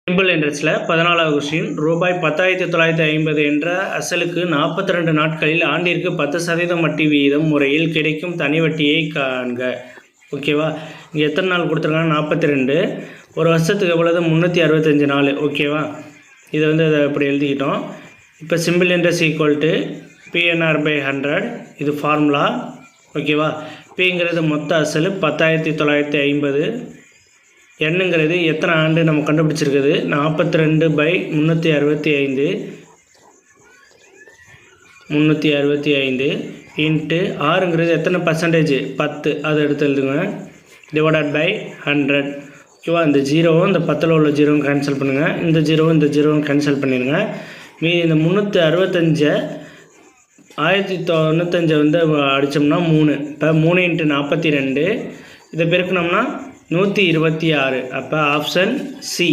Simple இன்ட்ரெஸ்ட்டில் 14வது question ரூபாய் 10,950 என்ற அசலுக்கு 42 நாட்களில் ஆண்டிற்கு 10% வட்டி வீதம் முறையில் கிடைக்கும் தனி வட்டியை காண்க. ஓகேவா, இங்கே எத்தனை நாள் கொடுத்துருக்காங்க? 42. ஒரு வருஷத்துக்கு எவ்வளவு? 365 நாள். ஓகேவா, இதை அதை இப்படி எழுதிக்கிட்டோம். இப்போ simple interest equal to PNR/100, இது ஃபார்முலா. ஓகேவா, பிங்கிறது மொத்த அசல் 10,950, என்னங்கிறது எத்தனை ஆண்டு நம்ம கண்டுபிடிச்சிருக்குது? 42/365 இன்ட்டு ஆறுங்கிறது எத்தனை பர்சன்டேஜ்? 10, அதை எடுத்து எழுதுங்க. Divided by 100. ஓகேவா, இந்த ஜீரோவும் இந்த 10ல் உள்ள ஜீரோவும் கேன்சல் பண்ணுங்கள், இந்த ஜீரோவும் இந்த ஜீரோவும் கேன்சல் பண்ணிடுங்க. மீதி இந்த 365 1095 அடித்தோம்னா 3. இப்போ 3 × 42, இதை பெருக்கணும்னா 126. அப்போ ஆப்ஷன் சி.